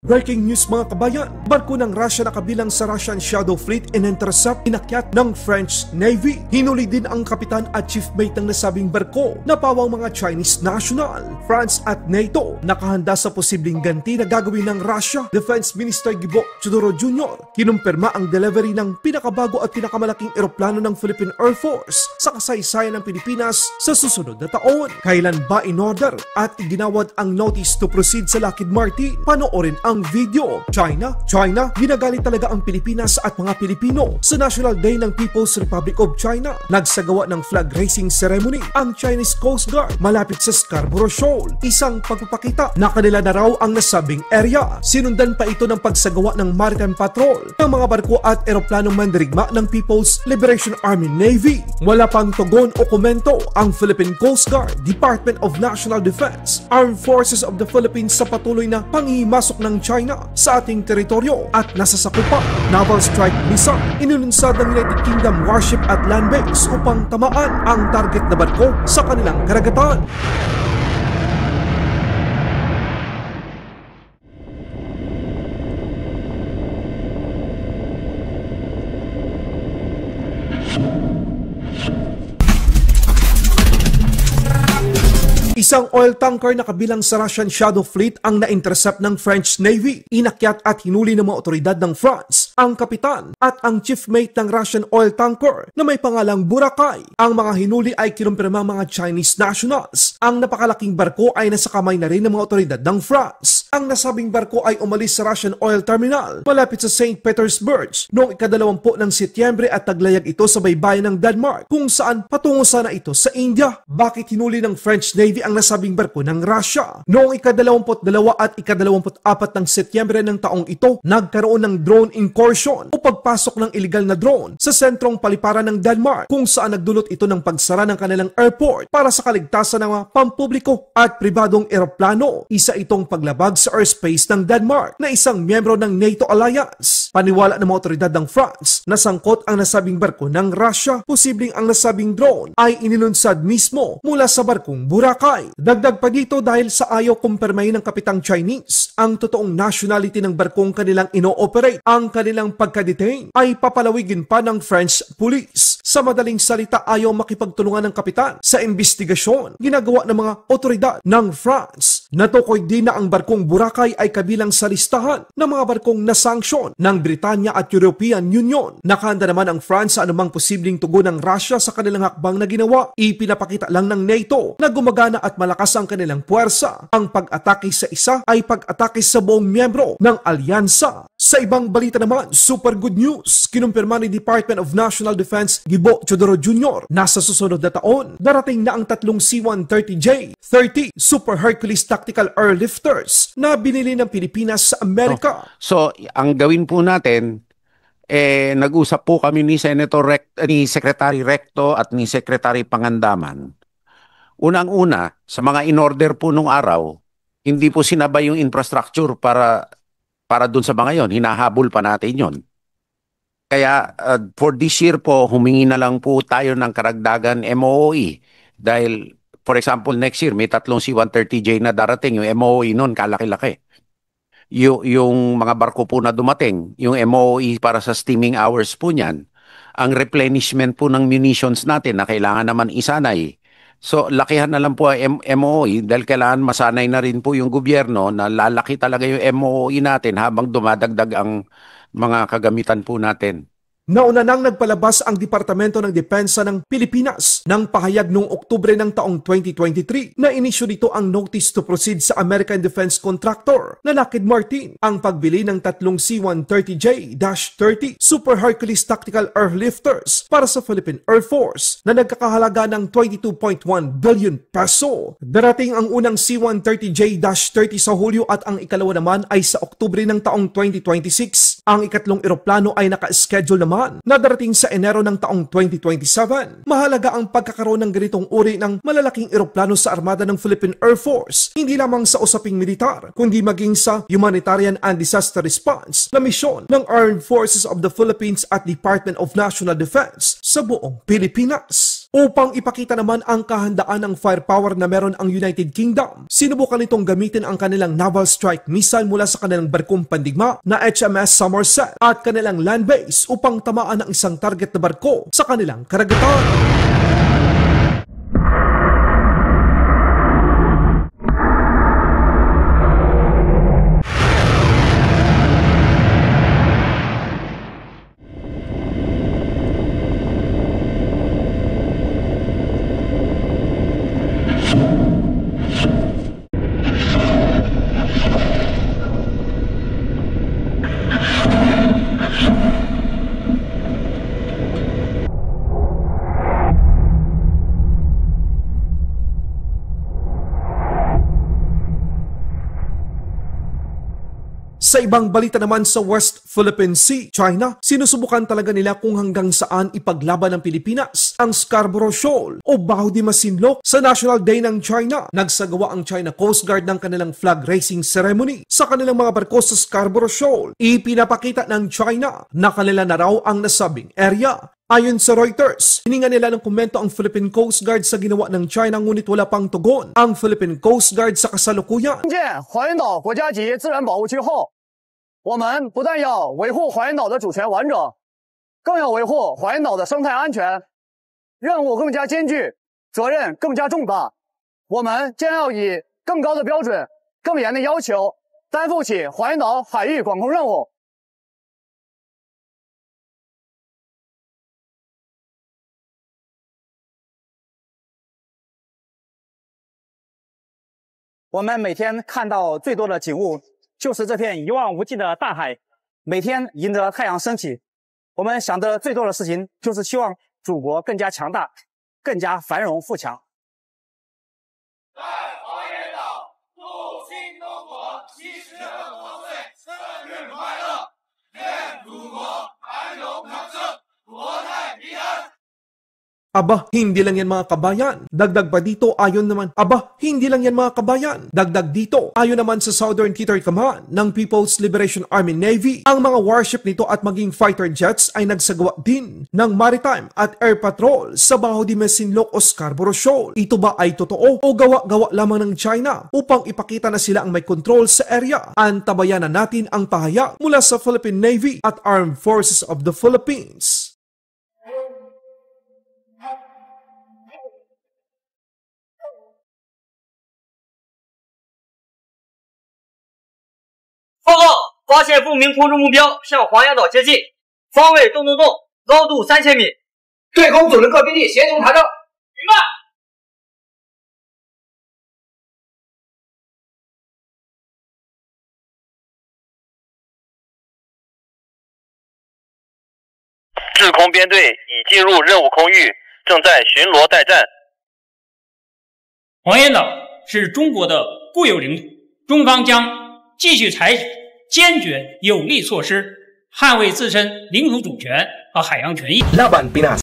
Breaking news mga kabayan, barko ng Russia na kabilang sa Russian Shadow Fleet in-intercept inakyat ng French Navy. Hinuli din ang kapitan at chief mate ng nasabing barko na pawang mga Chinese national. France at NATO nakahanda sa posibleng ganti na gagawin ng Russia. Defense Minister Gibo Teodoro Jr. kinumpirma ang delivery ng pinakabago at pinakamalaking eroplano ng Philippine Air Force sa kasaysayan ng Pilipinas sa susunod na taon. Kailan ba in-order at iginawad ang notice to proceed sa Lockheed Martin? Panoorin ang video. China, ginagalit talaga ang Pilipinas at mga Pilipino. Sa National Day ng People's Republic of China, nagsagawa ng flag raising ceremony ang Chinese Coast Guard malapit sa Scarborough Shoal. Isang pagpapakita na kanila na raw ang nasabing area. Sinundan pa ito ng pagsagawa ng maritime patrol ng mga barko at eroplanong mandirigma ng People's Liberation Army Navy. Wala pang tugon o komento ang Philippine Coast Guard, Department of National Defense, Armed Forces of the Philippines sa patuloy na panghihimasok ng China sa ating teritoryo at nasasakupan. Naval strike missile inilunsad ng United Kingdom warship at land base upang tamaan ang target na barko sa kanilang karagatan. Isang oil tanker na kabilang sa Russian Shadow Fleet ang na-intercept ng French Navy. Inakyat at hinuli ng mga otoridad ng France ang kapitan at ang chief mate ng Russian oil tanker na may pangalang Boracay. Ang mga hinuli ay kinumpirma mga Chinese nationals. Ang napakalaking barko ay nasa kamay na rin ng mga otoridad ng France. Ang nasabing barko ay umalis sa Russian oil terminal malapit sa St. Petersburg noong ika-20 ng Setyembre at taglayag ito sa baybayin ng Denmark kung saan patungo sana ito sa India. Bakit hinuli ng French Navy ang nasabing barko ng Russia? Noong ika-22 at ika-24 ng Setyembre ng taong ito, nagkaroon ng drone incursion o pagpasok ng illegal na drone sa sentrong paliparan ng Denmark kung saan nagdulot ito ng pagsara ng kanilang airport para sa kaligtasan ng mga pampubliko at pribadong eroplano. Isa itong paglabag sa airspace ng Denmark na isang miyembro ng NATO alliance. Paniwala ng mga otoridad ng France na sangkot ang nasabing barko ng Russia. Posibleng ang nasabing drone ay inilunsad mismo mula sa barkong Boracay. Dagdag pa dito dahil sa ayaw kumpirmahin ng kapitang Chinese ang totoong nationality ng barkong kanilang ino-operate, ang kanilang pagka-detain ay papalawigin pa ng French police. Sa madaling salita, ayaw makipagtulungan ng kapitan sa investigasyon ginagawa ng mga otoridad ng France. Natukoy din na ang barkong Boracay ay kabilang sa listahan ng mga barkong nasanksyon ng Britanya at European Union. Nakahanda naman ang France sa anumang posibleng tugon ng Russia sa kanilang hakbang na ginawa. Ipinapakita lang ng NATO na gumagana at malakas ang kanilang puwersa. Ang pag-atake sa isa ay pag-atake sa buong miyembro ng alyansa. Sa ibang balita naman, super good news. Kinumpirma ni Department of National Defense Gibo Teodoro Jr. na sa susunod na taon, darating na ang tatlong C-130J-30 Super Hercules Tactical Airlifters na binili ng Pilipinas sa Amerika. So ang gawin po natin, nag-usap po kami ni ni Secretary Recto at ni Secretary Pangandaman. Unang-una, sa mga in-order po nung araw, hindi po sinabay yung infrastructure para dun sa mga yon. Hinahabol pa natin yon. Kaya for this year po, humingi na lang po tayo ng karagdagan MOE. Dahil, for example, next year, may tatlong C-130J na darating. Yung MOE nun, kalaki-laki. Yung mga barko po na dumating, yung MOE para sa steaming hours po niyan, ang replenishment po ng munitions natin na kailangan naman isanay. So, lakihan na lang po ang MOE dahil kailangan masanay na rin po yung gobyerno na lalaki talaga yung MOE natin habang dumadagdag ang mga kagamitan po natin. Nauna nang nagpalabas ang Departamento ng Depensa ng Pilipinas ng pahayag noong Oktubre ng taong 2023 na inisyu nito ang notice to proceed sa American defense contractor na Lockheed Martin ang pagbili ng tatlong C-130J-30 Super Hercules Tactical Airlifters para sa Philippine Air Force na nagkakahalaga ng 22.1 billion peso. Darating ang unang C-130J-30 sa Hulyo at ang ikalawa naman ay sa Oktubre ng taong 2026. Ang ikatlong eroplano ay naka-schedule naman na darating sa Enero ng taong 2027. Mahalaga ang pagkakaroon ng ganitong uri ng malalaking eroplano sa armada ng Philippine Air Force, hindi lamang sa usaping militar, kundi maging sa humanitarian and disaster response na misyon ng Armed Forces of the Philippines at Department of National Defense sa buong Pilipinas. Upang ipakita naman ang kahandaan ng firepower na meron ang United Kingdom, sinubukan nitong gamitin ang kanilang naval strike missile mula sa kanilang barkong pandigma na HMS Somerset at kanilang land base upang tamaan ang isang target na barko sa kanilang karagatan. Sa ibang balita naman sa West Philippine Sea, China, sinusubukan talaga nila kung hanggang saan ipaglaban ng Pilipinas ang Scarborough Shoal o Baho de Masinloc sa National Day ng China. Nagsagawa ang China Coast Guard ng kanilang flag raising ceremony sa kanilang mga barko sa Scarborough Shoal. Ipinapakita ng China na kanila na raw ang nasabing area. Ayon sa Reuters, hininga nila ng komento ang Philippine Coast Guard sa ginawa ng China ngunit wala pang tugon ang Philippine Coast Guard sa kasalukuyan. 华远岛国家级自然保护区后，我们不但要维护华远岛的主权完整，更要维护华远岛的生态安全。任务更加艰巨，责任更加重大。我们将要以更高的标准、更严的要求，担负起华远岛海域管控任务。 我们每天看到最多的景物，就是这片一望无际的大海。每天迎着太阳升起，我们想的最多的事情，就是希望祖国更加强大，更加繁荣富强。在华远岛祝新中国70多岁生日快乐，愿祖国繁荣昌盛，国泰民安。 Aba, hindi lang yan mga kabayan. Dagdag pa dito ayon naman. Aba, hindi lang yan mga kabayan. Dagdag dito ayon naman sa Southern Theater Command ng People's Liberation Army Navy. Ang mga warship nito at maging fighter jets ay nagsagawa din ng maritime at air patrol sa Baho de Masinloc o Scarborough Shoal. Ito ba ay totoo o gawa-gawa lamang ng China upang ipakita na sila ang may control sa area? Antabayan na natin ang pahayag mula sa Philippine Navy at Armed Forces of the Philippines. 报告，发现不明空中目标向黄崖岛接近，方位洞洞洞，高度3000米。对空组织各兵力协同查证。明白。制空编队已进入任务空域，正在巡逻待战。黄岩岛是中国的固有领土，中方将继续采取坚决有力措施，捍卫自身领土主权和海洋权益。Laban Pinas